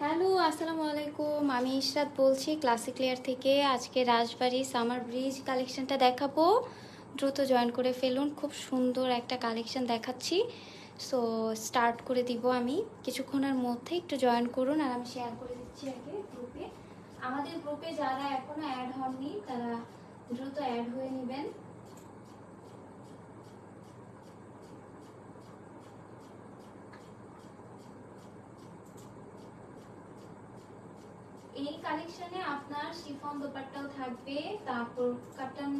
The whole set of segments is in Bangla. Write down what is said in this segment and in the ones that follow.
হ্যালো, আসসালামু আলাইকুম। আমি ইশরাত বলছি ক্লাসিক লেয়ার থেকে। আজকে রাজবাড়ি সামার ব্রিজ কালেকশনটা দেখাবো। দ্রুত জয়েন করে ফেলুন। খুব সুন্দর একটা কালেকশন দেখাচ্ছি। সো স্টার্ট করে দিব আমি কিছুক্ষণের মধ্যে। একটু জয়েন করুন আর আমি শেয়ার করে দিচ্ছি আগে গ্রুপে। আমাদের গ্রুপে যারা এখনো অ্যাড হননি তারা দ্রুত অ্যাড হয়ে নেবেন। এই কালেকশনে আপনার শিফন দোপাট্টাও থাকবে, তারপর কাটান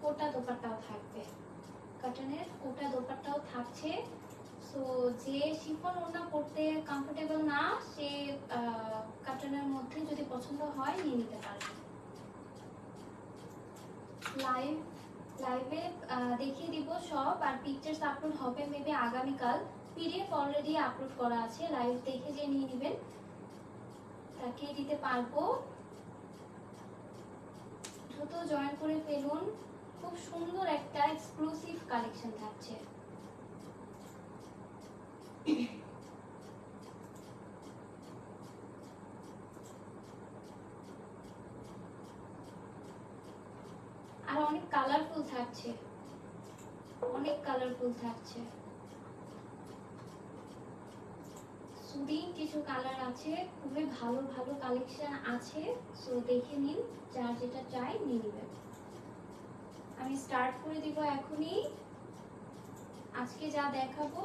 কোটা দোপাট্টাও থাকবে। কাটানের কোটা দোপাট্টাও থাকছে। সো যে শিফন ওড়না পরতে কমফোর্টেবল না, সে কাটানের মধ্যে যদি পছন্দ হয় নিয়ে নিতে পারবে। লাইভে দেখিয়ে দিব সব, আর পিকচার্স আপলোড হবে মেবি আগামীকাল। পিডিএফ অলরেডি আপলোড করা আছে, লাইভ দেখে যে নিয়ে নেবেন তাকে দিতে পারবো। দ্রুত জয়েন করে ফেলুন। খুব সুন্দর একটা এক্সক্লুসিভ কালেকশন থাকছে। আর অনেক কালারফুল থাকছে, অনেক কালারফুল থাকছে। সুদিং কিছু কালার আছে, খুবই ভালো ভালো কালেকশন আছে। সো দেখে নিন, যার যেটা চাই নিয়ে নেবেন। আমি স্টার্ট করে দিব এখনই। আজকে যা দেখাবো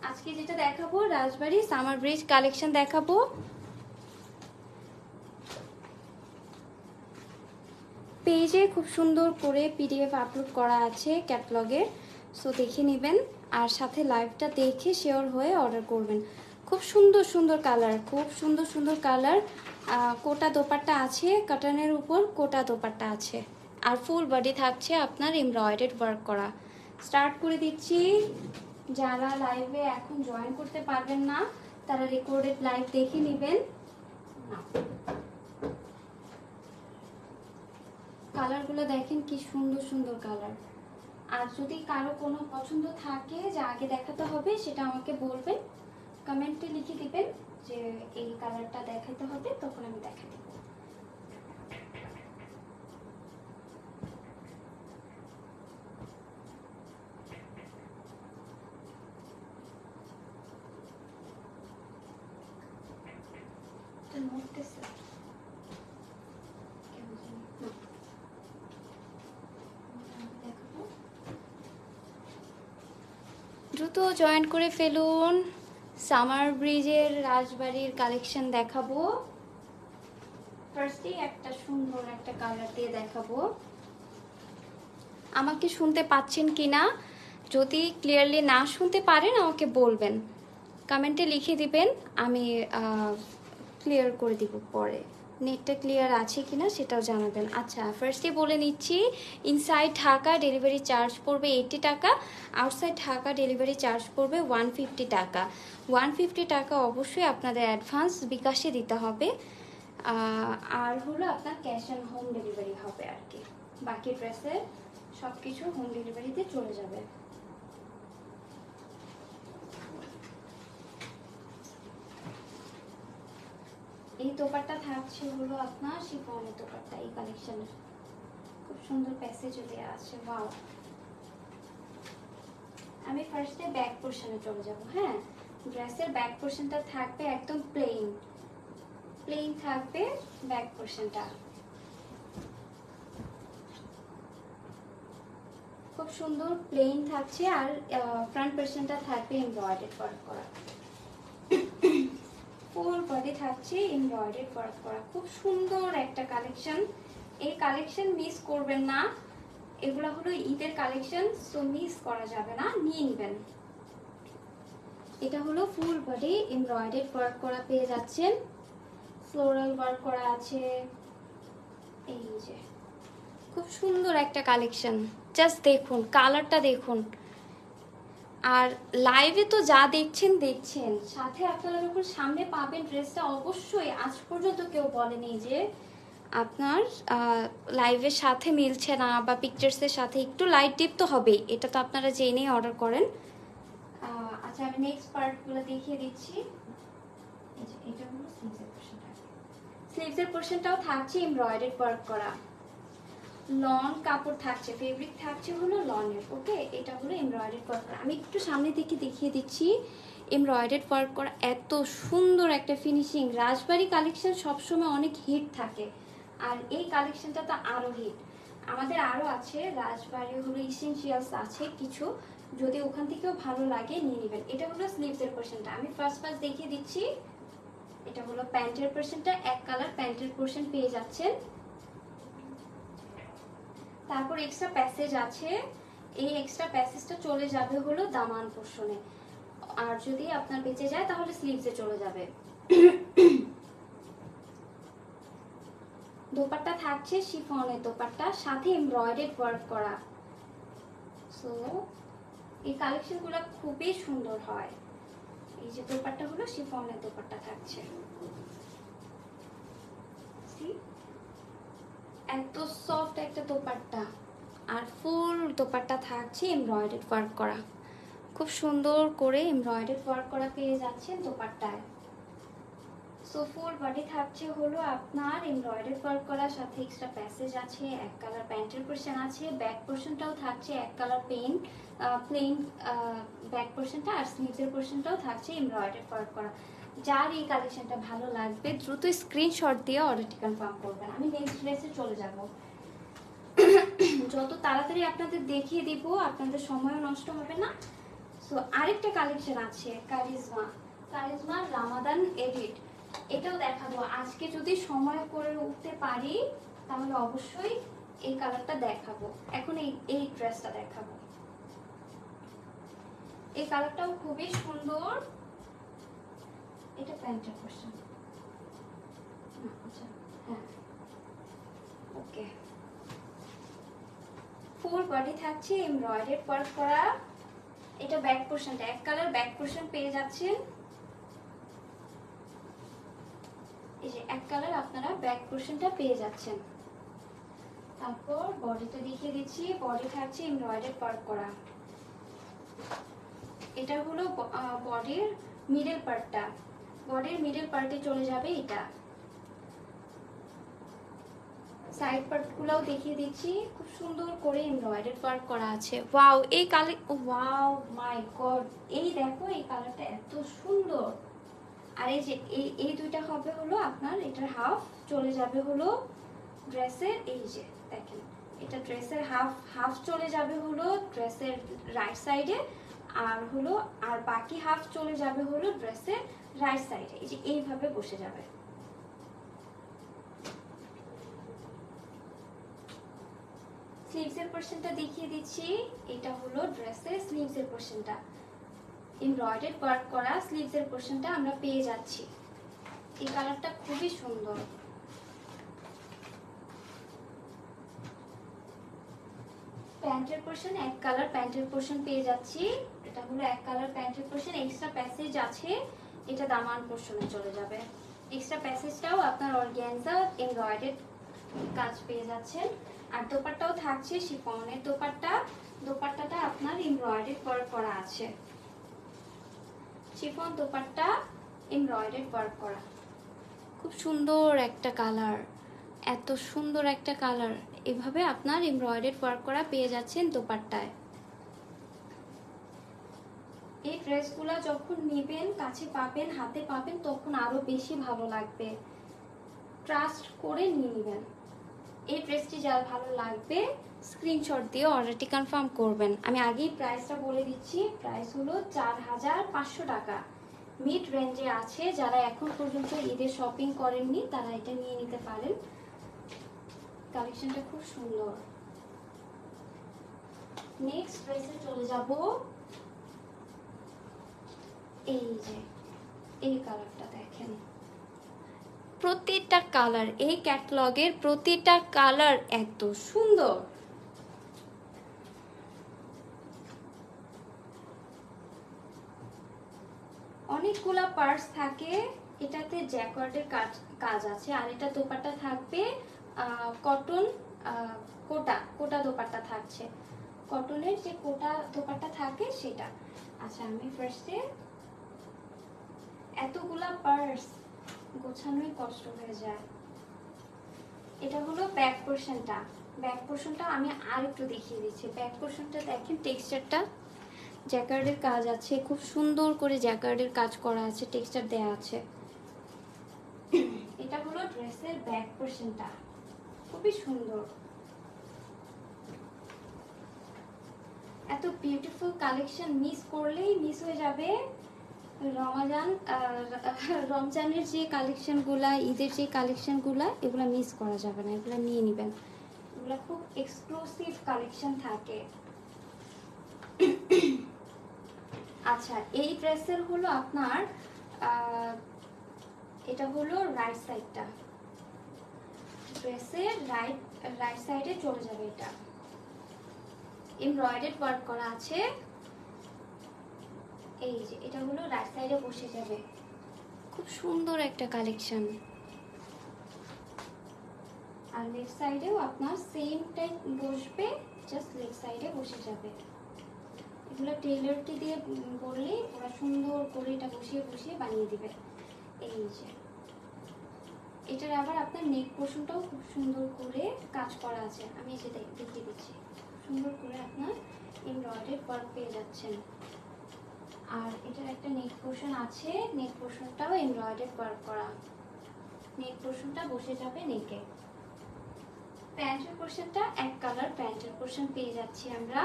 আজকে যেটা দেখাবো রাজবাড়ি সামার ব্রিজ কালেকশন দেখাবো। পেজে খুব সুন্দর করে পিডিএফ আপলোড করা আছে ক্যাটালগে। সো দেখে নেবেন আর সাথে লাইভটা দেখে শিওর হয়ে অর্ডার করবেন। খুব সুন্দর সুন্দর কালার, খুব সুন্দর সুন্দর কালার। কোটা দোপাট্টা আছে, কাটানের উপর কোটা দোপাট্টা আছে, আর ফুল বডি থাকছে আপনার এমব্রয়ডারি ওয়ার্ক করা। স্টার্ট করে দিচ্ছি। যারা লাইভে এখন জয়েন করতে পারবেন না তারা রেকর্ডেড লাইভ দেখে নেবেন। কালারগুলো দেখেন কি সুন্দর সুন্দর কালার। আর যদি কারো কোনো পছন্দ থাকে যা আগে দেখাতে হবে সেটা আমাকে বলবেন, কমেন্টে লিখে দিবেন যে এই কালারটা দেখাতে হবে, তখন আমি দেখা দেব। দ্রুত জয়েন করে ফেলুন। সামার ব্রিজের রাজবাড়ির কালেকশন দেখাবো। ফার্স্টে একটা সুন্দর একটা কালার দিয়ে দেখাবো। আমাকে শুনতে পাচ্ছেন কিনা, যদি ক্লিয়ারলি না শুনতে পারেন আমাকে বলবেন, কমেন্টে লিখে দিবেন, আমি ক্লিয়ার করে দিব পরে। নেটটা ক্লিয়ার আছে কিনা সেটাও জানাবেন। আচ্ছা, ফার্স্টে বলে নিচ্ছি, ইনসাইড ঢাকা ডেলিভারি চার্জ পড়বে 80 টাকা, আউটসাইড ঢাকা ডেলিভারি চার্জ পড়বে 150 টাকা। 150 টাকা অবশ্যই আপনাদের অ্যাডভান্স বিকাশে দিতে হবে। আর হলো আপনার ক্যাশ অ্যান্ড হোম ডেলিভারি হবে আর কি। বাকি ড্রেসের সব কিছু হোম ডেলিভারিতে চলে যাবে। এই দোপাট্টা থাকছে হলো আপনার শিফনের দোপাট্টা। এই কালেকশনের খুব সুন্দর প্যাসেজ দেওয়া আছে। ওয়াও। আমি ফার্স্টে ব্যাক পোর্শনে চলে যাব। হ্যাঁ, ড্রেসের ব্যাক পোর্শনটা থাকবে একদম প্লেন, প্লেন থাকবে ব্যাক পোর্শনটা। খুব সুন্দর প্লেন থাকছে, আর ফ্রন্ট পোর্শনটা থাকবে এমব্রয়ডারি ওয়ার্ক করা। ফুল বডি থাকছে এমব্রয়ডারি ওয়ার্ক করা। খুব সুন্দর একটা কালেকশন। এই কালেকশন মিস করবেন না। এগুলো হলো ঈদের কালেকশন, সো মিস করা যাবে না, নিয়ে নেবেন। এটা হলো ফুল বডি এমব্রয়ডারি ওয়ার্ক করা পেয়ে যাচ্ছেন। ফ্লোরাল ওয়ার্ক করা আছে। এই যে খুব সুন্দর একটা কালেকশন, জাস্ট দেখুন কালারটা দেখুন। আর লাইভে তো যা দেখছেন, সাথে আপনারা যখন সামনে পাবেন ড্রেসটা, অবশ্যই আজ পর্যন্ত কেউ বলেনি যে আপনার লাইভের সাথে মিলছে না বা পিকচার্সের সাথে একটু লাইট ডিপ তো হবেই, এটা তো আপনারা জেনেই অর্ডার করেন। আচ্ছা আমি নেক্সট পার্টগুলো দেখিয়ে দিচ্ছি। এটা হলো স্লিভসের পোর্শনটা, স্লিভসের পোর্শনটাও থাকছে এমব্রয়ডারি ওয়ার্ক করা, লন কাপড় থাকছে, ফেব্রিক থাকছে হলো লনের। ওকে, এটা হলো এমব্রয়ডারি ওয়ার্ক করা। আমি একটু সামনে থেকে দেখিয়ে দিচ্ছি। এমব্রয়ডারি ওয়ার্ক করা এত সুন্দর একটা ফিনিশিং। রাজবাড়ি কালেকশন সবসময় অনেক হিট থাকে, আর এই কালেকশনটা তো আরও হিট। আমাদের আরও আছে, রাজবাড়ি হলো ইসেনশিয়ালস আছে কিছু, যদি ওখান থেকেও ভালো লাগে নিয়ে নেবেন। এটা হলো স্লিভসের পোর্শনটা, আমি ফার্স্ট দেখিয়ে দিচ্ছি। এটা হলো প্যান্টের পোর্শনটা, এক কালার প্যান্টের পোর্শন পেয়ে যাচ্ছেন। তারপর এক্সট্রা প্যাসেজ আছে, এই এক্সট্রা প্যাসেজটা চলে যাবে হলো দামান পোর্শনে, আর যদি আপনার বেঁচে যায় তাহলে স্লিভসে চলে যাবে। দোপাট্টা থাকছে শিফনের দোপাট্টা, সাথে এমব্রয়ডারি ওয়ার্ক করা। সো এই কালেকশনগুলো খুবই সুন্দর হয়। এই যে দোপাট্টা হলো শিফনের দোপাট্টা থাকছে, এত সফট একটা দোপাট্টা, আর ফুল দোপাট্টা থাকছে এমব্রয়ডারি ওয়ার্ক করা, খুব সুন্দর করে এমব্রয়ডারি ওয়ার্ক করা পেয়ে যাচ্ছেন দোপাট্টায়। সো ফুল বডি থাকছে হলো আপনার এমব্রয়ডারি ওয়ার্ক করার সাথে এক্সট্রা প্যাসেজ আছে, এক কালার প্যান্টের পোর্শন আছে, ব্যাক পোর্শনটাও থাকছে এক কালার প্লেন ব্যাক পোর্শনটা, আর স্লিভসের পোর্শনটাও থাকছে এমব্রয়ডারি ওয়ার্ক করা। যার এই কালেকশনটা ভালো লাগবে দ্রুত স্ক্রিনশট দিয়ে অর্ডারটি কনফার্ম করবেন। আমি নেক্সট ড্রেসে চলে যাব। যত তাড়াতাড়ি আপনাদের দেখিয়ে দিব আপনাদের সময়ও নষ্ট হবে না। সো আরেকটা কালেকশন আছে কারিজমা রামাদান এডিট, এটাও দেখাবো আজকে। যদি সময় করে উঠতে পারি তাহলে অবশ্যই এই কালারটা দেখাবো। এখন এই ড্রেসটা দেখাবো, এই কালারটাও খুবই সুন্দর। এটা প্যান্টের পোর্শন, আচ্ছা হ্যাঁ ওকে। ফুল বডি থাকছে এমব্রয়ডারি ওয়ার্ক করা। এটা ব্যাক পোর্শনটা, এক কালার ব্যাক পোর্শন পেয়ে যাচ্ছেন। এই যে এক কালার আপনারা ব্যাক পোর্শনটা পেয়ে যাচ্ছেন। তারপর বডিটা দেখিয়ে দিচ্ছি, বডি থাকছে এমব্রয়ডারি ওয়ার্ক করা। এটা হলো বডির মিডল পার্টটা, বডির মিডল পার্টে চলে যাবে এটা। সাইড পার্টগুলোও দেখিয়ে দিচ্ছি, খুব সুন্দর করে এমব্রয়ডারি ওয়ার্ক করা আছে। ওয়াও, এই ওয়াও মাই গড, এই দেখো এই কালারটা এত সুন্দর। আর এই যে এই দুইটা হবে হলো আপনার, এটার হাফ চলে যাবে হলো ড্রেসের, এই যে দেখেন এটা ড্রেসের হাফ চলে যাবে হলো ড্রেসের রাইট সাইডে, আর বাকি হাফ চলে যাবে হলো ড্রেসের রাইট সাইডে। এই যে এইভাবে বসে যাবে। স্লিভসের পোর্শনটা দেখিয়ে দিচ্ছি, এটা হলো ড্রেসের স্লিভসের পোর্শনটা, এমব্রয়ডারি ওয়ার্ক করা স্লিভসের পোর্শনটা আমরা পেয়ে যাচ্ছি। এই কালারটা খুবই সুন্দর। প্যান্টের পোর্শন, এক কালার প্যান্টের পোর্শন পেয়ে যাচ্ছি। এটা হলো এক কালার প্যান্টের পোর্শন, এক্সট্রা প্যাসেজ আছে, এটা দামান পোর্শনে চলে যাবে। এক্সট্রা প্যাসেজটাও আপনার অর্গানজা এমব্রয়ডারি কাজ পেয়ে যাচ্ছেন। আর দোপাট্টাও থাকছে শিফনের দোপাট্টাটা আপনার এমব্রয়ডারি ওয়ার্ক করা আছে, শিফন দোপাট্টা এমব্রয়ডারি ওয়ার্ক করা। খুব সুন্দর একটা কালার, এত সুন্দর একটা কালার। এভাবে আপনার এমব্রয়ডারি ওয়ার্ক করা পেয়ে যাচ্ছেন দোপাট্টায়। এই ড্রেসগুলো যখন নেবেন, কাছে পাবেন, হাতে পাবেন, তখন আরো বেশি ভালো লাগবে। ট্রাস্ট করে নিয়ে নেবেন। এই ড্রেসটি যার ভালো লাগবে স্ক্রিনশট দিয়ে অর্ডারটি কনফার্ম করবেন। আমি আগেই প্রাইসটা বলে দিচ্ছি, প্রাইস হলো 4500 টাকা। মিড রেঞ্জে আছে, যারা এখন পর্যন্ত ঈদে শপিং করেননি তারা এটা নিয়ে নিতে পারেন। কালেকশনটা খুব সুন্দর। নেক্সট ড্রেসে চলে যাব। এই যে এই কালারটা দেখেন, প্রতিটা কালার এই ক্যাটালগের প্রতিটা কালার এত সুন্দর। অনেকগুলা পার্টস থাকে, এটাতে জ্যাকওয়ার্ডের কাজ আছে, আর এটা দোপাট্টা থাকবে কটন কোটা কোটা দোপাট্টা থাকছে, কটনের যে কোটা দোপাট্টা থাকে সেটা। আচ্ছা আমি ফার্স্টে, এতগুলা পার্স গোছানোই কষ্ট হয়ে যায়। এটা হলো ব্যাক পোর্শনটা, ব্যাক পোর্শনটা আমি আর একটু দেখিয়ে দিচ্ছি। ব্যাক পোর্শনটা দেখেন, টেক্সচারটা জ্যাকার্ডের কাজ আছে, খুব সুন্দর করে জ্যাকার্ডের কাজ করা আছে, টেক্সচার দেয়া আছে। এটা হলো ড্রেসের ব্যাক পোর্শনটা, খুবই সুন্দর। এত বিউটিফুল কালেকশন মিস করলেই মিস হয়ে যাবে। রমজানের যে কালেকশনগুলা, ঈদের যে কালেকশনগুলা, এগুলা মিস করা যাবে না, এগুলা নিয়ে নেবেন। এগুলা খুব এক্সক্লুসিভ কালেকশন থাকে। আচ্ছা এই ড্রেসের হলো আপনার এটা হলো রাইট সাইডটা, ড্রেসের রাইট সাইডে চলে যাবে। এটা এমব্রয়ডারি ওয়ার্ক করা আছে, এই যে এটা হলো রাইট সাইডে বসে যাবে। খুব সুন্দর একটা কালেকশন। আর লেফট সাইডেও আপনার সেম টাইপ বসবে, জাস্ট লেফট সাইডে বসে যাবে। এগুলো টেইলরকে দিয়ে বললে ওরা সুন্দর করে এটা বসিয়ে বসিয়ে বানিয়ে দিবে। এই যে এটার আবার আপনার নেক পোর্শনটাও খুব সুন্দর করে কাজ করা আছে, আমি এই যে দেখিয়ে দিচ্ছি। সুন্দর করে আপনার এমব্রয়ডারি ওয়ার্ক পেয়ে যাচ্ছেন। আর এটার একটা নেক পোর্শন আছে, নেক পোর্শনটাও এমব্রয়ডারি ওয়ার্ক করা, নেক পোর্শনটা বসে যাবে নেকে। প্যান্টের পোর্শনটা এক কালার প্যান্টের পোর্শন পেয়ে যাচ্ছি আমরা।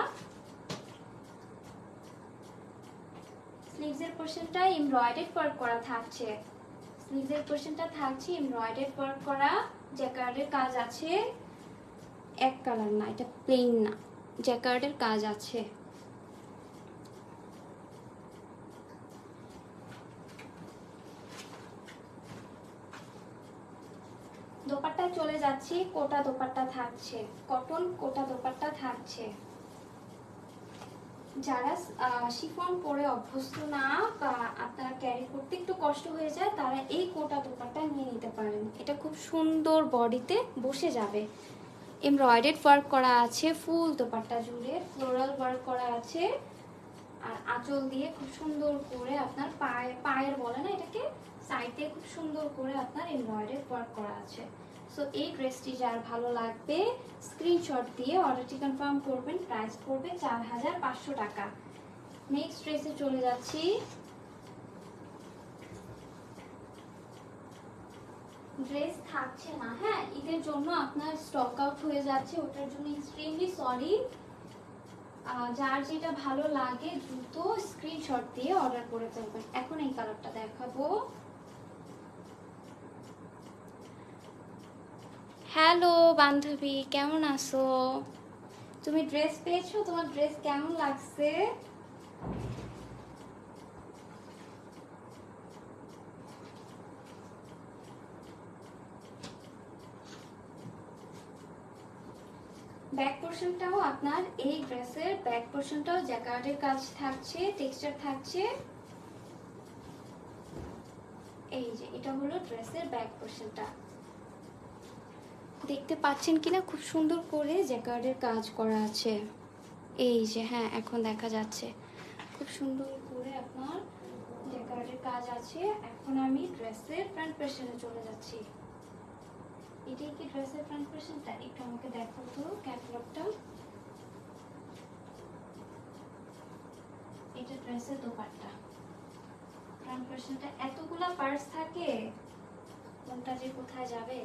স্লিভসের পোর্শনটা এমব্রয়ডারি ওয়ার্ক করা থাকছে, স্লিভসের পোর্শনটা থাকছে এমব্রয়ডারি ওয়ার্ক করা, জ্যাকার্ডের কাজ আছে। এক কালার না, এটা প্লেন না, জ্যাকার্ডের কাজ আছে। দোপাট্টা চলে যাচ্ছি, কোটা দোপাট্টা থাকছে, কটন কোটা দোপাট্টা থাকছে। যারা শিফন পরে অভ্যস্ত না বা আপনারা ক্যারি করতে একটু কষ্ট হয়ে যায়, তারা এই কোটা দোপাট্টা নিয়ে নিতে পারেন। এটা খুব সুন্দর বডিতে বসে যাবে। এমব্রয়ডারি ওয়ার্ক করা আছে, ফুল দোপাট্টা জুড়ে ফ্লোরাল ওয়ার্ক করা আছে। আর আঁচল দিয়ে খুব সুন্দর করে আপনার পায়ের বলে না এটাকে, সাইডে খুব সুন্দর করে আপনার এমব্রয়ডারি ওয়ার্ক করা আছে। সো এই ড্রেসটি যার ভালো লাগবে স্ক্রিনশট দিয়ে অর্ডারটি কনফার্ম করবেন। প্রাইস পড়বে 4500 টাকা। নেক্সট ড্রেসে চলে যাচ্ছি। ড্রেস থাকছে না, হ্যাঁ ঈদের জন্য আপনার স্টক আউট হয়ে যাচ্ছে, ওটার জন্য এক্সট্রিমলি সরি। যার যেটা ভালো লাগে দ্রুত স্ক্রিনশট দিয়ে অর্ডার করে ফেলবেন। এখন এই কালারটা দেখাবো। হ্যালো বান্ধবী, কেমন আছো? তুমি ড্রেস পেয়েছো? তোমার ড্রেস কেমন লাগছে? ব্যাক পোর্শনটাও আপনার এই ড্রেসের ব্যাক পোর্শনটাও জ্যাকার্ডের কাজ থাকছে, টেক্সচার থাকছে। এই যে এটা হলো ড্রেসের ব্যাক পোর্শনটা, দেখতে পাচ্ছেন কিনা খুব সুন্দর করে জ্যাকার্ডের কাজ করা আছে। এই যে হ্যাঁ এখন দেখা যাচ্ছে, খুব সুন্দর করে আপনার জ্যাকার্ডের কাজ আছে। এখন আমি ড্রেসের ফ্রন্ট পোর্শনে চলে যাচ্ছি। এটাই কি ড্রেসের ফ্রন্ট পোর্শনটা? একটু আমাকে দেখো তো ক্যাটালগটা। এটা ড্রেসের দোপাট্টা, ফ্রন্ট পোর্শনটা এতগুলা পার্টস থাকে, কোনটা যে কোথায় যাবে।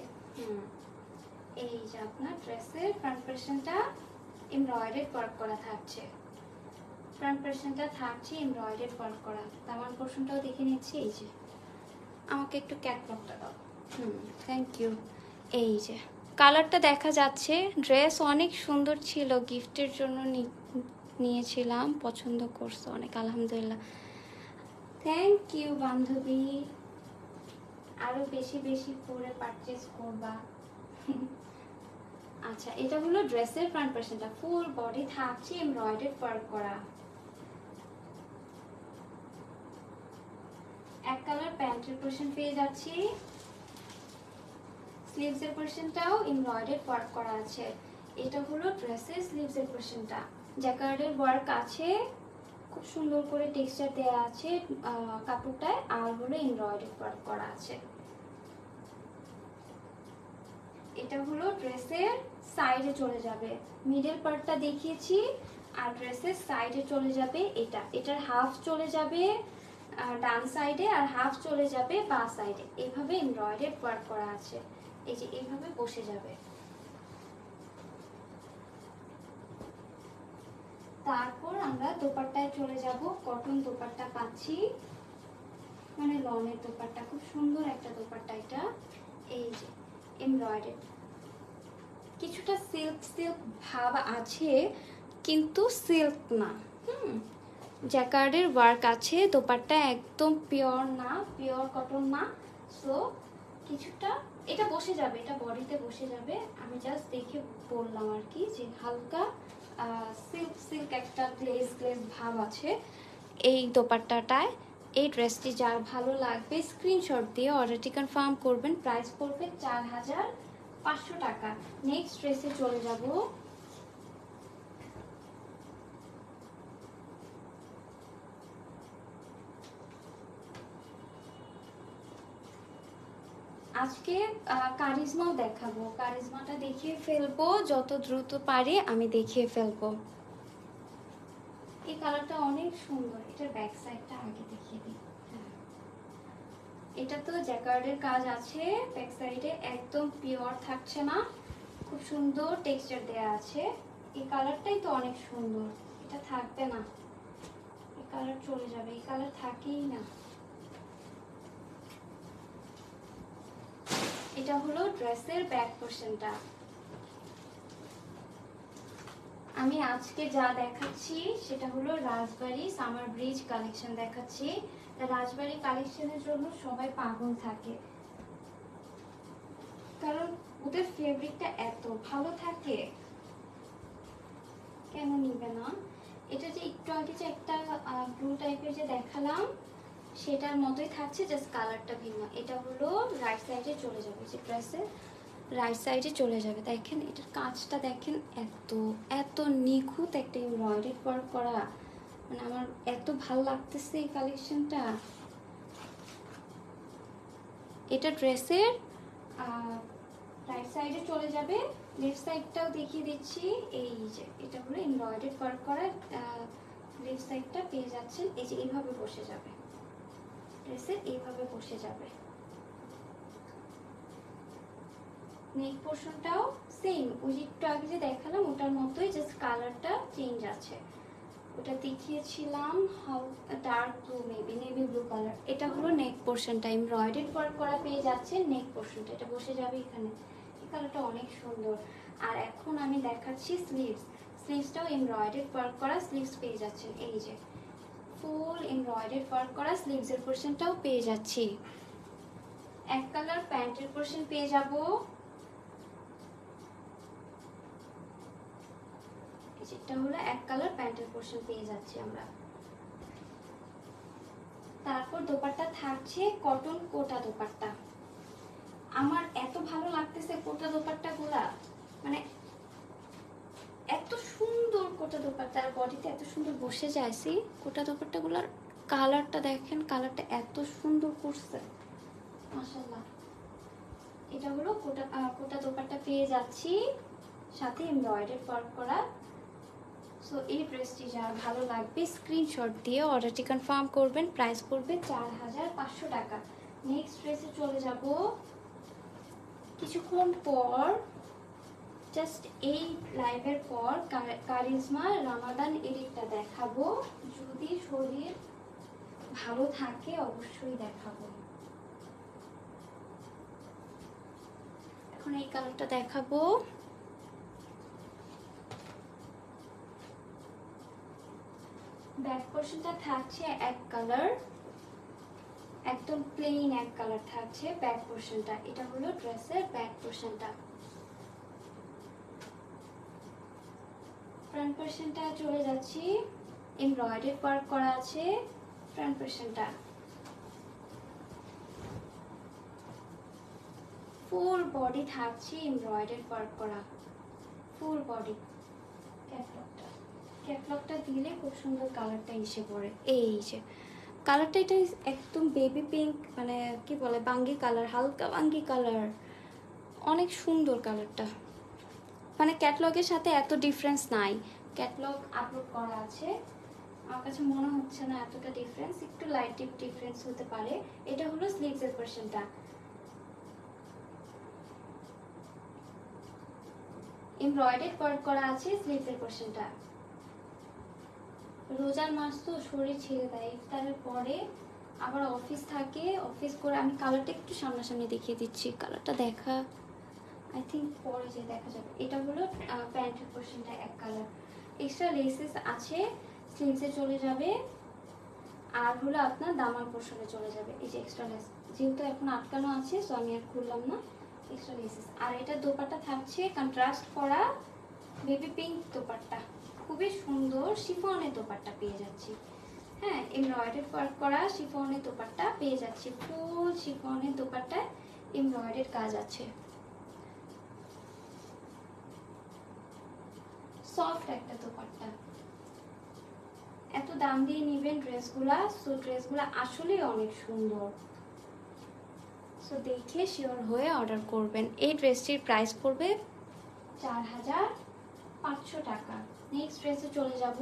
এই যে আপনার ড্রেসের ফ্রন্ট পোর্শনটা এমব্রয়ডারি ওয়ার্ক করা থাকছে, ফ্রন্ট পোর্শনটা থাকছে এমব্রয়ডারি ওয়ার্ক করা। দামান পোর্শনটাও দেখে নিচ্ছি। এই যে আমাকে একটু ক্যাটলগটা দাও। Thank you. এই যে কালারটা দেখা যাচ্ছে, ড্রেস অনেক সুন্দর ছিল, গিফটের জন্য নিয়েছিলাম, পছন্দ করছো অনেক, আলহামদুলিল্লাহ। থ্যাংক ইউ বান্ধবী, আরো বেশি বেশি করে পারচেজ করবা। আচ্ছা এটা হলো ড্রেসের ফ্রন্ট পোর্শনটা, ফুল বডি থাকছে এমব্রয়ডারি ওয়ার্ক করা। এক কালার প্যান্টের পোর্শন পেয়ে যাচ্ছি। স্লিভসের পোরশনটাও এমব্রয়ডারি ওয়ার্ক করা আছে। এটা হলো ড্রেসের স্লিভসের পোরশনটা, জ্যাকার্ডের ওয়ার্ক আছে, খুব সুন্দর করে টেক্সচার দেওয়া আছে কাপড়টায়, আর হলো এমব্রয়ডারি ওয়ার্ক করা আছে। এটা হলো ড্রেসের সাইডে চলে যাবে, মিডল পার্টটা দেখিয়েছি, আর ড্রেসের সাইডে চলে যাবে এটা, এটার হাফ চলে যাবে ডান সাইডে আর হাফ চলে যাবে বাঁ সাইডে। এইভাবে এমব্রয়ডারি ওয়ার্ক করা আছে, এই যে এইভাবে বসে যাবে। তারপর আমরা দোপাট্টায় চলে যাব, কটন দোপাট্টা পাচ্ছি, মানে লনের দোপাট্টা, খুব সুন্দর একটা দোপাট্টা এটা। এই যে এমব্রয়ডারি, কিছুটা সিল্ক সিল্ক ভাব আছে কিন্তু সিল্ক না, জ্যাকার্ডের ওয়ার্ক আছে, দোপাট্টা একদম পিওর না, পিওর কটন না। সো কিছুটা এটা বসে যাবে, এটা বডিতে বসে যাবে। আমি জাস্ট দেখে বললাম আর কি যে হালকা সিল্ক সিল্ক একটা গ্লেজ গ্লেজ ভাব আছে এই দোপাট্টাটায়। এই ড্রেসটি যার ভালো লাগবে স্ক্রিনশট দিয়ে অর্ডারটি কনফার্ম করবেন। প্রাইস পড়বে 4500 টাকা। নেক্সট ড্রেসে চলে যাব। আজকে কারিজমাও দেখাবো, কারিজমাটা দেখিয়ে ফেলবো যত দ্রুত পারি, আমি দেখিয়ে ফেলবো। এই কালারটা অনেক সুন্দর, এটার ব্যাক সাইডটা আগে দেখিয়ে দিই। এটা তো জ্যাকার্ডের কাজ আছে ব্যাক সাইডে, একদম পিওর থাকছে না, খুব সুন্দর টেক্সচার দেয়া আছে। এই কালারটাই তো অনেক সুন্দর, এটা থাকবে না, এই কালার চলে যাবে, এই কালার থাকেই না। এটা হলো ড্রেসের ব্যাক পোরশনটা। আমি আজকে যা দেখাচ্ছি সেটা হলো রাজবাড়ী সামার ব্রিজ কালেকশন দেখাচ্ছি। রাজবাড়ী কালেকশনের জন্য সবাই পাগল থাকে, কারণ ওদের ফেব্রিকটা এত ভালো থাকে, কেন নিবে না। এটা যে একটু আগে যে একটা ব্লু টাইপের যে দেখালাম সেটার মতোই থাকছে, জাস্ট কালারটা ভিন্ন। এটা হলো রাইট সাইডে চলে যাবে, যে ড্রেসের রাইট সাইডে চলে যাবে। দেখেন এটার কাজটা দেখেন, এত এত নিখুঁত একটা এমব্রয়ডারি ওয়ার্ক করা, মানে আমার এত ভালো লাগতেছে এই কালেকশনটা। এটা ড্রেসের রাইট সাইডে চলে যাবে, লেফট সাইডটাও দেখিয়ে দিচ্ছি। এই যে এটা হলো এমব্রয়ডারি ওয়ার্ক করা, লেফট সাইডটা পেয়ে যাচ্ছেন, এই যে এইভাবে বসে যাবে, ড্রেসের এইভাবে বসে যাবে। নেক পোরশনটাও সেম, ওই যে একটু আগে যে দেখালাম ওটার মতোই, জাস্ট কালারটা চেঞ্জ আছে। ওটা দেখিয়েছিলাম dark blue, maybe navy blue colour. এটা হলো নেক পোরশনটা, এমব্রয়ডারি ওয়ার্ক করা পেয়ে যাচ্ছে নেক পোরশনটা, এটা বসে যাবে এখানে। এই কালারটা অনেক সুন্দর। আর এখন আমি দেখাচ্ছি স্লিভস, স্লিভসটাও এমব্রয়ডারি ওয়ার্ক করা স্লিভস পেয়ে যাচ্ছেন, এই যে ফুল এমব্রয়ডারি ওয়ার্ক করা স্লিভসের পোরশনটাও পেয়ে যাচ্ছি। এক কালার প্যান্টের পোরশন পেয়ে যাব, এটা হলো এক কালার প্যান্টের পোরশন পেয়ে যাচ্ছি আমরা। তারপর দোপাট্টা থাকছে কটন কোটা দোপাট্টা। আমার এত ভালো লাগতেছে কোটা দোপাট্টা গুলা, মানে এত সুন্দর কোটা দোপাট্টা, আর বডিতে এত সুন্দর বসে যায়ছি কোটা দোপাট্টা গুলার। কালারটা দেখেন, কালারটা এত সুন্দর করছে মাশাআল্লাহ। এটা হলো কোটা দোপাট্টা পেয়ে যাচ্ছি, সাথে এমব্রয়ডারি ওয়ার্ক করা। সো এই ড্রেসটি যার ভালো লাগবে স্ক্রিনশট দিয়ে অর্ডারটি কনফার্ম করবেন। প্রাইস পড়বে 4500 টাকা। নেক্সট ড্রেসে চলে যাব। কিছুক্ষণ পর, জাস্ট এই লাইভের পর কারিজমা রামাদান এডিটটা দেখাবো, যদি শরীর ভালো থাকে অবশ্যই দেখাবো। এখন এই কালারটা দেখাবো। ব্যাক পোরশনটা থাকছে এক কালার, একদম প্লেন এক কালার থাকছে ব্যাক পোরশনটা। এটা হলো ড্রেসের ব্যাক পোরশনটা। ফ্রন্ট পোরশনটা চলে যাচ্ছি, এমব্রয়ডারি ওয়ার্ক করা আছে ফ্রন্ট পোরশনটা। ফুল বডি থাকছে এমব্রয়ডারি ওয়ার্ক করা, ফুল বডি। ক্যাটলগটা দিলে খুব সুন্দর কালারটা এসে পড়ে। এই যে কালারটা, এটা একদম বেবি পিঙ্ক, মানে কি বলে বাঙ্গি কালার, হালকা বাঙ্গি কালার, অনেক সুন্দর কালারটা। মানে ক্যাটলগের সাথে এত ডিফারেন্স নাই, ক্যাটলগ আপলোড করা আছে, আমার কাছে মনে হচ্ছে না এতটা ডিফারেন্স, একটু লাইট ডিফারেন্স হতে পারে। এটা হলো স্লিভসের পোরশনটা, এমব্রয়ডারি ওয়ার্ক করা আছে স্লিভসের পোরশনটা। রোজার মাস তো শরীর ছেড়ে দেয়, ইফতারের পরে আবার অফিস থাকে, অফিস করে আমি কালারটা একটু সামনাসামনি দেখিয়ে দিচ্ছি, কালারটা দেখা আই থিঙ্ক পরে যে দেখা যাবে। এটা হলো প্যান্টের পোরশনটা, এক কালার, এক্সট্রা লেসেস আছে, স্লিভসে চলে যাবে, আর হলো আপনার দামান পোরশনে চলে যাবে। এই যে এক্সট্রা লেস, যেহেতু এখন আটকানো আছে সো আমি আর খুললাম না, এক্সট্রা লেসেস। আর এটা দোপাট্টা থাকছে কন্ট্রাস্ট করা বেবি পিঙ্ক দোপাট্টা, খুবই সুন্দর শিফনের দোপাট্টা পেয়ে যাচ্ছি। হ্যাঁ, এমব্রয়ডারি ওয়ার্ক করা শিফনের দোপাট্টা পেয়ে যাচ্ছি, ফুল শিফনের দোপাট্টায় এমব্রয়ডারি কাজ আছে, সফট একটা দোপাট্টা। এত দাম দিয়ে নেবেন ড্রেসগুলা, সো ড্রেসগুলা আসলেই অনেক সুন্দর, সো দেখে শিওর হয়ে অর্ডার করবেন। এই ড্রেসটির প্রাইস পড়বে 4500 টাকা। নেক্সট ড্রেসে চলে যাব।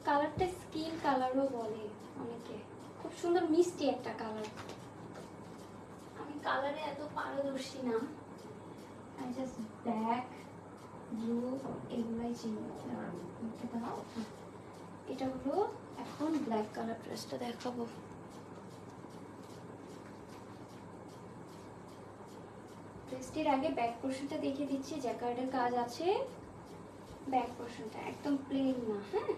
কালারটা স্কিন কালারও বলে অনেকে, খুব সুন্দর মিষ্টি একটা কালার। আমি কালারে এত পারদর্শী না, আমি জাস্ট ব্ল্যাক ব্লু এগুলাই চিনি। এটা হলো এখন ব্ল্যাক কালার ড্রেসটা দেখাবো। ড্রেসটির আগে ব্যাক পোরশনটা দেখিয়ে দিচ্ছি, জ্যাকার্ডের কাজ আছে, ব্যাক পোরশনটা একদম প্লেন না, হ্যাঁ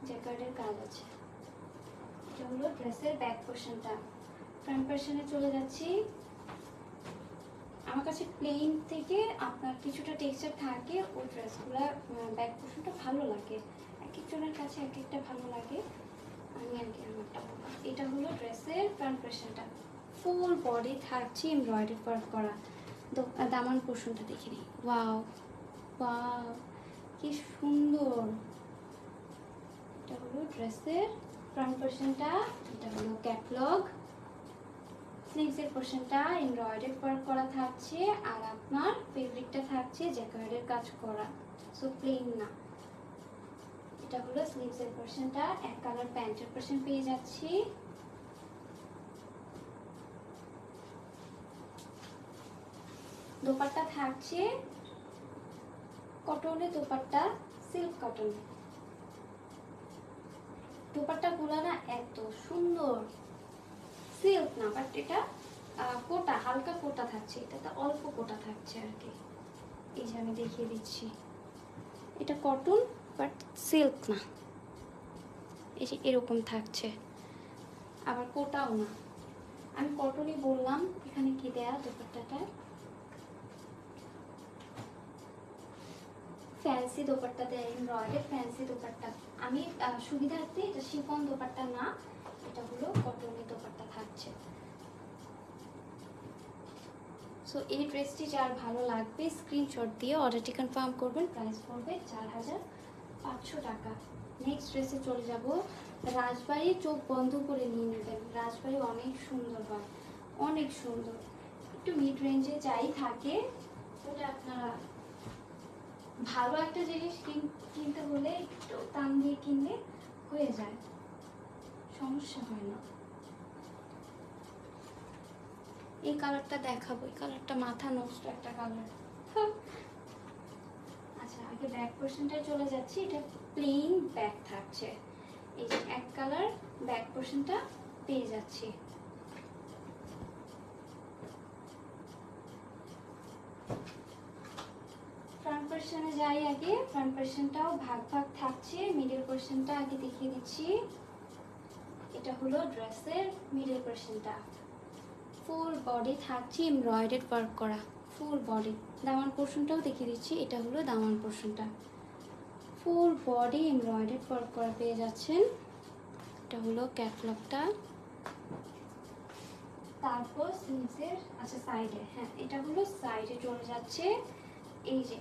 জ্যাকার্ডের কাজ আছে। এটা হলো ড্রেসের ব্যাক পোরশনটা। ফ্রন্ট পোরশনে চলে যাচ্ছি। আমার কাছে প্লেন থেকে আপনার কিছুটা টেক্সচার থাকে, ওই ড্রেসগুলো ব্যাক পোরশনটা ভালো লাগে, এক একজনের কাছে এক একটা ভালো লাগে, আমি আর কি আমারটা বললাম। এটা হলো ড্রেসের ফ্রন্ট পোরশনটা, ফুল বডি থাকছে এমব্রয়ডারি ওয়ার্ক করা। দামান পোরশনটা দেখে নিই, ওয়াও ওয়াও কি সুন্দর। এটা হলো ড্রেসের ফ্রন্ট পোরশনটা, এটা হলো ক্যাটলগ। স্লিভসের পোরশনটা এমব্রয়ডারি ওয়ার্ক করা থাকছে, আর আপনার ফেব্রিকটা থাকছে জ্যাকার্ডের কাজ করা, সো প্লেন না। এটা হলো স্লিভসের পোরশনটা, এক কালার প্যান্টের পোরশন পেয়ে যাচ্ছি। দোপাট্টা থাকছে কটনের দোপাট্টা, সিল্ক কটন দোপাট্টা গুলো না এত সুন্দর, সিল্ক না বাট এটা কোটা, হালকা কোটা থাকছে, এটাতে অল্প কোটা থাকছে আর কি। এই যে আমি দেখিয়ে দিচ্ছি, এটা কটন বাট সিল্ক না, এই যে এরকম থাকছে, আবার কোটাও না। আমি কটনই বললাম, এখানে কি দেয়া দোপাট্টাটা, ফ্যান্সি দোপাট্টা দেয়, এমব্রয়ডারি ফ্যান্সি দোপাট্টা। আমি সুবিধার্থে এটা শিফন দোপাট্টা না, এটা হলো কটনের দোপাট্টা থাকছে। সো এই ড্রেসটি যার ভালো লাগবে স্ক্রিনশট দিয়ে অর্ডারটি কনফার্ম করবেন, প্রাইস পড়বে 4500 টাকা। নেক্সট ড্রেসে চলে যাব। রাজবাড়ি চোখ বন্ধ করে নিয়ে নেবেন, রাজবাড়ি অনেক সুন্দর হয়, অনেক সুন্দর। একটু মিড রেঞ্জে যাই থাকে, ওটা আপনারা ভালো একটা জিনিস কিনতে হলে একটু দাম দিয়ে কিনলে হয়ে যায়, সমস্যা হয় না। এই কালারটা দেখাবো, এই কালারটা মাথা নষ্ট একটা কালার। আচ্ছা, আগে ব্যাক পোরশনটায় চলে যাচ্ছি। এটা প্লেন ব্যাক থাকছে, এই যে এক কালার ব্যাক পোরশনটা পেয়ে যাচ্ছি। ফ্রন্ট পোরশনে যাই আগে, ফ্রন্ট পোরশনটাও ভাগ ভাগ থাকছে। মিডল পোরশনটা আগে দেখিয়ে দিচ্ছি, এটা হলো ড্রেসের মিডল পোরশনটা, ফুল বডি থাকছে এমব্রয়ডারি ওয়ার্ক করা, ফুল বডি। দামান পোরশনটাও দেখিয়ে দিচ্ছি, এটা হলো দামান পোরশনটা, ফুল বডি এমব্রয়ডারি ওয়ার্ক করা পেয়ে যাচ্ছেন। এটা হলো ক্যাটলগটা, তারপর স্লিভসের আচ্ছা সাইডে, হ্যাঁ এটা হলো সাইডে চলে যাচ্ছে। এই যে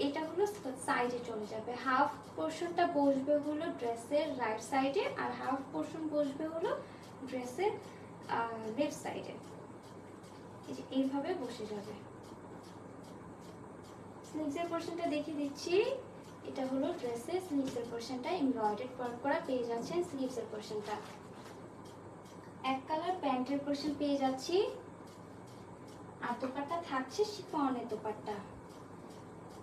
এটা হলো সাইডে চলে যাবে, হাফ পোর্শনটা বসবে হলো ড্রেসের রাইট সাইডে আর হাফ পোর্শন বসবে হলো ড্রেসের লেফট সাইডে। এই যে এইভাবে বসে যাবে। স্লিভসের পোর্শনটা দেখিয়ে দিচ্ছি। এটা হলো ড্রেসের স্লিভসের পোর্শনটা, এমব্রয়ডারি ওয়ার্ক করা পেয়ে যাচ্ছেন স্লিভসের পোর্শনটা। এক কালার প্যান্টের পোর্শন পেয়ে যাচ্ছি, আর দোপাট্টা থাকছে শিফনের দোপাট্টা।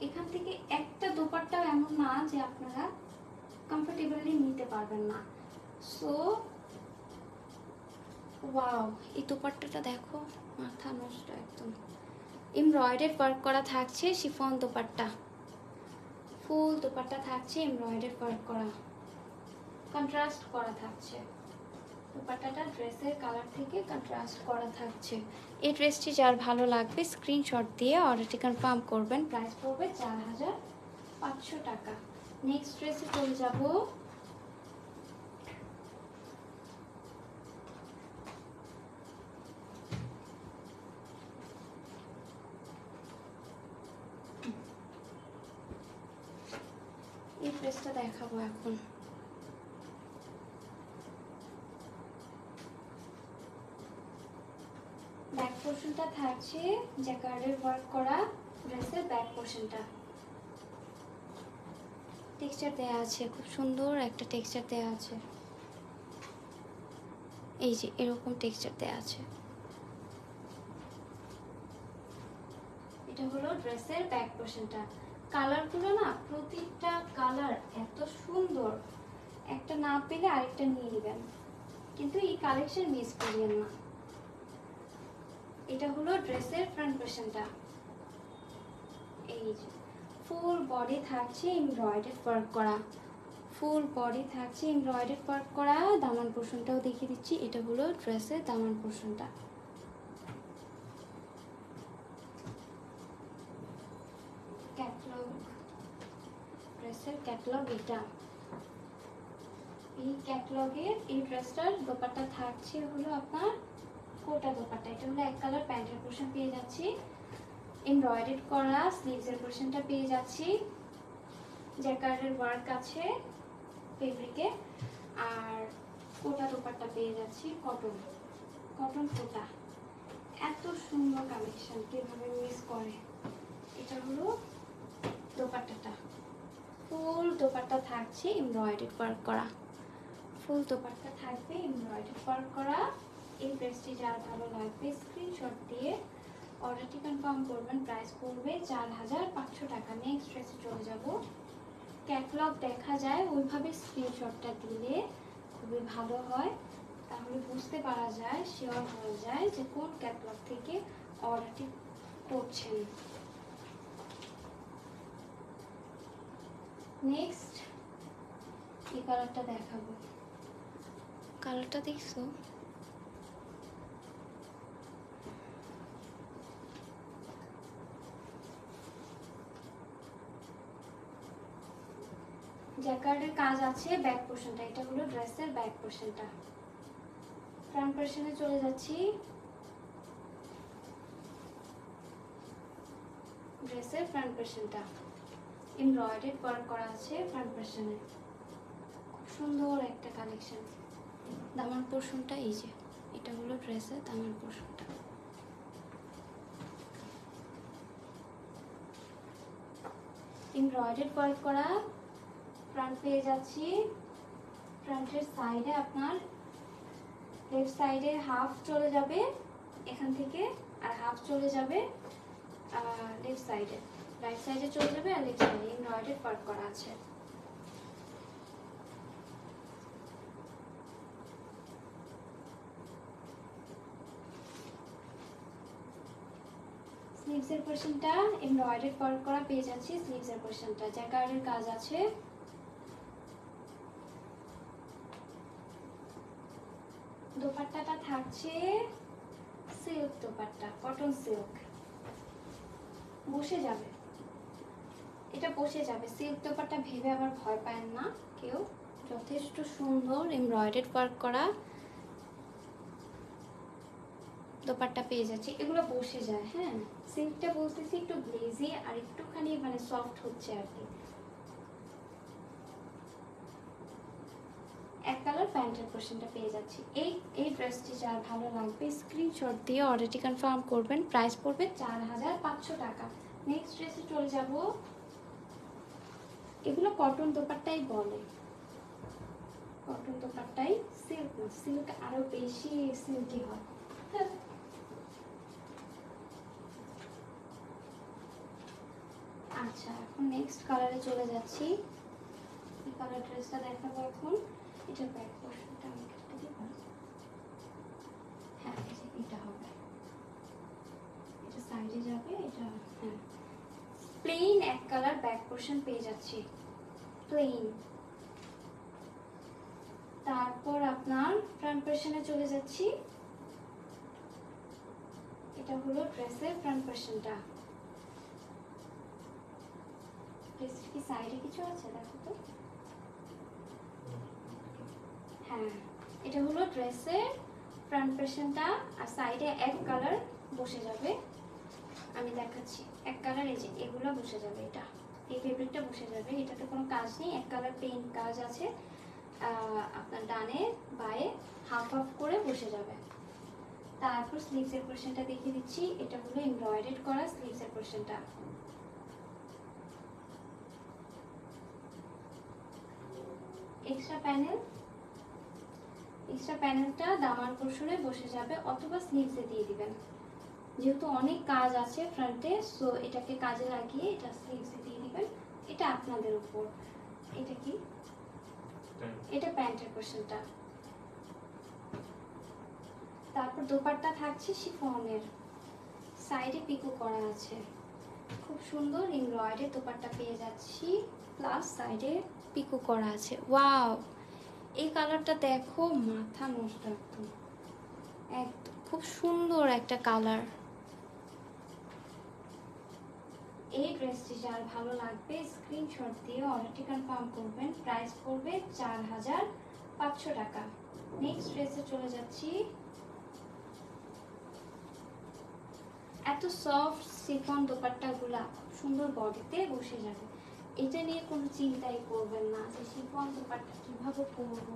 এখান থেকে একটা দোপাট্টাও এমন না যে আপনারা কমফোর্টেবলি নিতে পারবেন না। সো ওয়াও, এই দোপাট্টাটা দেখো, মাথা নষ্ট একদম। এমব্রয়ডারি ওয়ার্ক করা থাকছে শিফন দোপাট্টা, ফুল দোপাট্টা থাকছে এমব্রয়ডারি ওয়ার্ক করা, কন্ট্রাস্ট করা থাকছে। দোপাট্টাটা ড্রেসের কালার থেকে কন্ট্রাস্ট করা থাকছে। এই ড্রেসটি যার ভালো লাগবে স্ক্রিনশট দিয়ে অর্ডারটি কনফার্ম করবেন। প্রাইস পড়বে 4500 টাকা। নেক্সট ড্রেসে চলে যাব। এই ড্রেসটা দেখাবো এখন। ব্যাক পোর্শনটা থাকছে জ্যাকার্ডের ওয়ার্ক করা, ড্রেসের ব্যাক পোর্শনটা টেক্সচার দেয়া আছে, খুব সুন্দর একটা টেক্সচার দেয়া আছে। এই যে এরকম টেক্সচার দেয়া আছে। এটা হলো ড্রেসের ব্যাক পোর্শনটা। কালারগুলো না, প্রতিটা কালার এত সুন্দর, একটা না পেলে আরেকটা নিয়ে নেবেন, কিন্তু এই কালেকশন মিস করিয়েন না। এটা হলো ড্রেসের ফ্রন্ট পোর্শনটা। এই যে ফুল বডি থাকছে এমব্রয়ডারি ওয়ার্ক করা, ফুল বডি থাকছে এমব্রয়ডারি ওয়ার্ক করা। দামান পোর্শনটাও দেখিয়ে দিচ্ছি। এটা হলো ড্রেসের দামান পোর্শনটা। ক্যাটালগ, ড্রেসের ক্যাটালগ এটা। এই ক্যাটালগের এই ড্রেসটার দোপাট্টা থাকছে হলো আপনার কোটা দোপাট্টা। এটা হলো এক কালার প্যান্টের পোর্শন পেয়ে যাচ্ছি, এমব্রয়ডারি করা স্লিভসের পোর্শনটা পেয়ে যাচ্ছি, জ্যাকার্ডের ওয়ার্ক আছে ফেব্রিকে, আর কোটা দোপাট্টা পেয়ে যাচ্ছি কটন, কটন কোটা। এত সুন্দর কালেকশন, কিভাবে মিস করে। এটা হলো দোপাট্টাটা, ফুল দোপাট্টা থাকছে এমব্রয়ডারি ওয়ার্ক করা, ফুল দোপাট্টা থাকবে এমব্রয়ডারি ওয়ার্ক করা। এই ড্রেসটি যার ভালো লাগবে স্ক্রিনশট দিয়ে অর্ডারটি কনফার্ম করবেন। প্রাইস পড়বে 4500 টাকা। নেক্সট ড্রেসে চলে যাব। ক্যাটালগ দেখা যায়, ওইভাবে স্ক্রিনশটটা দিলে খুবই ভালো হয়, তাহলে বুঝতে পারা যায়, শিওর হওয়া যায় যে কোন ক্যাটালগ থেকে অর্ডারটি করছেন। নেক্সট এই কালারটা দেখাবো। কালারটা দেখছো? জ্যাকার্ডের কাজ আছে ব্যাক পোর্শনটা। এটা হলো ড্রেসের ব্যাক পোর্শনটা। ফ্রন্ট পোর্শনে চলে যাচ্ছি। ড্রেসের ফ্রন্ট পোর্শনটা এমব্রয়ডারি ওয়ার্ক করা আছে ফ্রন্ট পোর্শনে, খুব সুন্দর একটা কালেকশন। দামান পোর্শনটা এই যে, এটা হলো ড্রেসের দামান পোর্শনটা। এমব্রয়ডারি ওয়ার্ক করা ফ্রন্ট পেয়ে যাচ্ছি। ফ্রন্টের সাইডে আপনার লেফট সাইডে হাফ চলে যাবে এখান থেকে, আর হাফ চলে যাবে লেফট সাইডে, রাইট সাইডে চলে যাবে, আর লেফট সাইডে এমব্রয়ডারি ওয়ার্ক করা আছে। স্লিভসের পোর্শনটা এমব্রয়ডারি ওয়ার্ক করা পেয়ে যাচ্ছি। স্লিভসের পোর্শনটা জ্যাকার্ডের কাজ আছে। দোপাট্টাটা থাকছে সিল্ক দোপাট্টা, কটন সিল্ক, বসে যাবে, এটা বসে যাবে। সিল্ক দোপাট্টা ভেবে আবার ভয় পায় না কেউ, যথেষ্ট সুন্দর এমব্রয়ডারি ওয়ার্ক করা। দোপাট্টা পেয়ে যাচ্ছি। এগুলো বসে যায়, হ্যাঁ সিল্কটা বলতেছি একটু গ্লেজি আর একটুখানি মানে সফট হচ্ছে আর কি। এক কালার প্যান্টের পোর্শনটা পেয়ে যাচ্ছি। এই ড্রেসটি যার ভালো লাগবে স্ক্রিনশট দিয়ে অর্ডারটি কনফার্ম করবেন। প্রাইস পড়বে 4500 টাকা। নেক্সট ড্রেসে চলে যাব। এগুলো কটন দোপাট্টাই বলে, কটন দোপাট্টাই, সিল্ক না, সিল্ক আরো বেশি সিল্কি হয়। আচ্ছা এখন নেক্সট কালারে চলে যাচ্ছি। এই কালার ড্রেসটা দেখাবো এখন। এটা ব্যাক পোর্শনটা আমি কেটে দিব। হ্যাঁ এই যে এটা হবে, এটা সাইডে যাবে, এটা হ্যাঁ প্লেন এক কালার ব্যাক পোর্শন পেয়ে যাচ্ছি, প্লেন। তারপর আপনার ফ্রন্ট পোর্শনে চলে যাচ্ছি। এটা হলো ড্রেসের ফ্রন্ট পোর্শনটা। ড্রেসের কি সাইডে কিছু আছে দেখো তো। হ্যাঁ এটা হলো ড্রেসের ফ্রন্ট পোর্শনটা, আর সাইডে এক কালার বসে যাবে। আমি দেখাচ্ছি এক কালার, এই যে এগুলো বসে যাবে, এটা এই ফেব্রিকটা বসে যাবে। এটাতে কোনো কাজ নেই, এক কালার পেইন্ট কাজ আছে। আপনার ডানে বায়ে হাফ হাফ করে বসে যাবে। তারপর স্লিভসের পোর্শনটা দেখিয়ে দিচ্ছি। এটা হলো এমব্রয়ডারি করা স্লিভসের পোর্শনটা। এক্সট্রা প্যানেলটা দামার পোর্শনে বসে যাবে অথবা স্লিভসে দিয়ে দিবেন। যেহেতু অনেক কাজ আছে ফ্রন্টে, সো এটাকে কাজে লাগিয়ে এটা স্লিভসে দিয়ে দিবেন। এটা আপনাদের উপর। এটা কি, এটা প্যান্টের পোর্শনটা। তারপর দোপাট্টা থাকছে শিফনের, সাইডে পিকো করা আছে, খুব সুন্দর এমব্রয়ডারি দোপাট্টা পেয়ে যাচ্ছি, প্লাস সাইডে পিকো করা আছে। ওয়াও এই কালারটা দেখো, মাথা নষ্ট একদম, একদম খুব সুন্দর একটা কালার। এই ড্রেসটি যার ভালো লাগবে স্ক্রিনশট দিয়ে অর্ডারটি কনফার্ম করবেন। প্রাইস পড়বে 4500 টাকা। নেক্সট ড্রেসে চলে যাচ্ছি। এত সফট সিফন দোপাট্টাগুলা খুব সুন্দর বডিতে বসে যাবে। এটা নিয়ে কোনো চিন্তাই করবেন না যে সিফন দোপাট্টা কিভাবে পরবো।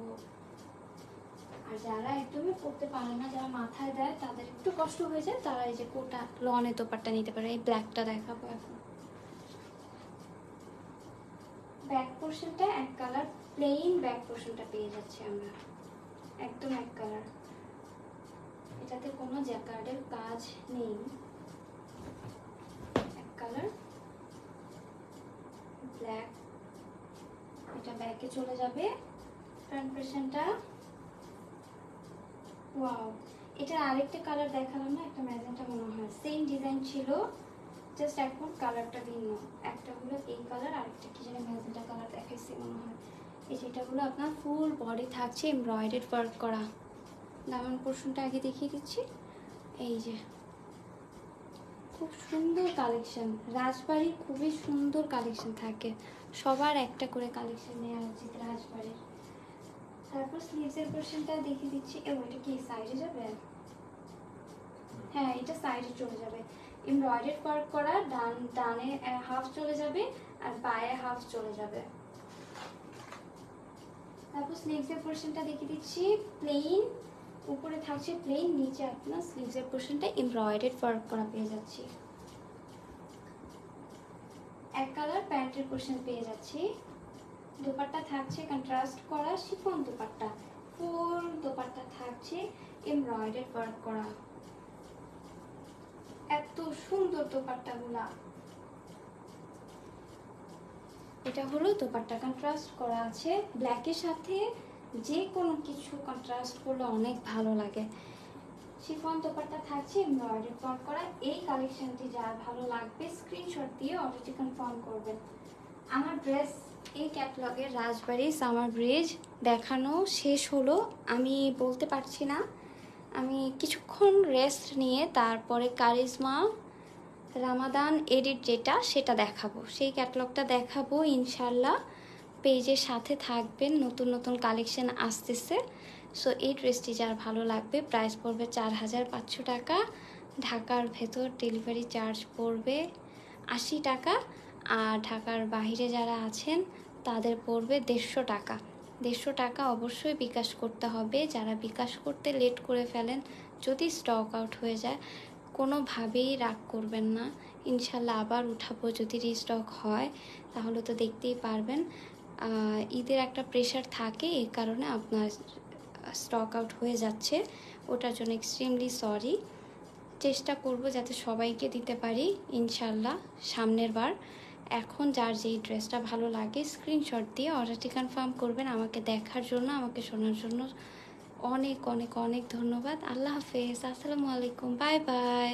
আর যারা একদমই পরতে পারে না, যারা মাথায় দেয়, তাদের একটু কষ্ট হয়ে যায়, তারা এই যে কোটা লনের দোপাট্টা নিতে পারে। এই ব্ল্যাকটা দেখাবো এখন। ব্যাক পোর্শনটা এক কালার, প্লেন ব্যাক পোর্শনটা পেয়ে যাচ্ছি আমরা, একদম এক কালার। এটাতে কোনো জ্যাকার্ডের কাজ নেই, এক কালার ব্ল্যাক। এটা ব্যাকে চলে যাবে। ফ্রন্ট পোর্শনটা ওয়াও, এটার আরেকটা কালার দেখালাম না, একটা ম্যাজেন্টা মনে হয়, সেম ডিজাইন ছিল, জাস্ট এখন কালারটা ভিন্ন। একটা হলো এই কালার, আরেকটা কি যেন ম্যাজেন্টা কালার দেখাইছি মনে হয়। এই যেটা হলো আপনার ফুল বডি থাকছে এমব্রয়ডারি ওয়ার্ক করা। দামান পোর্শনটা আগে দেখিয়ে দিচ্ছি। এই যে খুব সুন্দর কালেকশন, রাজবাড়ির খুবই সুন্দর কালেকশন থাকে, সবার একটা করে কালেকশন নেওয়া উচিত রাজবাড়ির। তারপর স্লিভসের পোর্শনটা দেখিয়ে দিচ্ছি। এটা কি সাইডে যাবে? হ্যাঁ এটা সাইডে চলে যাবে, এমব্রয়ডারি ওয়ার্ক করা, ডানে হাফ চলে যাবে আর বায়ে হাফ চলে যাবে। তারপর স্লিভসের পোর্শনটা দেখিয়ে দিচ্ছি, প্লেন, উপরে থাকছে প্লেন, নিচে আপনার স্লিভসের পোর্শনটা এমব্রয়ডারি ওয়ার্ক করা পেয়ে যাচ্ছি। এক কালার প্যান্টের পোর্শন পেয়ে যাচ্ছি। দোপাট্টা থাকছে কন্ট্রাস্ট করা শিফন দোপাট্টা, ফুল দোপাট্টা থাকছে এমব্রয়ডারি ওয়ার্ক করা। এত সুন্দর দোপাট্টাগুলা। এটা হলো দোপাট্টা কন্ট্রাস্ট করা আছে ব্ল্যাকের সাথে, যে কোনো কিছু কন্ট্রাস্ট করলে অনেক ভালো লাগে। শিফন দোপাট্টা থাকছে এমব্রয়ডারি ওয়ার্ক করা। এই কালেকশনটি যার ভালো লাগবে স্ক্রিনশট দিয়ে অর্ডারটি কনফার্ম করবেন। আমার ড্রেস এই ক্যাটালগের রাজবাড়ি সামার ব্রিজ দেখানো শেষ হলো, আমি বলতে পারছি না, আমি কিছুক্ষণ রেস্ট নিয়ে তারপরে কারিজমা রামাদান এডিট যেটা সেটা দেখাবো, সেই ক্যাটালগটা দেখাবো ইনশাল্লাহ। পেজের সাথে থাকবেন, নতুন নতুন কালেকশন আসতেছে, সো এই ড্রেসটি যার ভালো লাগবে প্রাইস পড়বে 4500 টাকা। ঢাকার ভেতর ডেলিভারি চার্জ পড়বে 80 টাকা, আর ঢাকার বাইরে যারা আছেন তাদের পড়বে 150 টাকা। 150 টাকা অবশ্যই বিকাশ করতে হবে। যারা বিকাশ করতে লেট করে ফেলেন, যদি স্টক আউট হয়ে যায় কোনোভাবেই রাগ করবেন না, ইনশাল্লাহ আবার উঠাবো। যদি রিস্টক হয় তাহলে তো দেখতেই পারবেন। ঈদের একটা প্রেশার থাকে, এই কারণে আপনার স্টক আউট হয়ে যাচ্ছে, ওটার জন্য এক্সট্রিমলি সরি। চেষ্টা করব যাতে সবাইকে দিতে পারি ইনশাল্লাহ সামনের বার। এখন যার যেই ড্রেসটা ভালো লাগে স্ক্রিনশট দিয়ে অর্ডারটি কনফার্ম করবেন। আমাকে দেখার জন্য, আমাকে শোনার জন্য অনেক অনেক অনেক ধন্যবাদ। আল্লাহ হাফেজ, আসসালামু আলাইকুম, বাই বাই।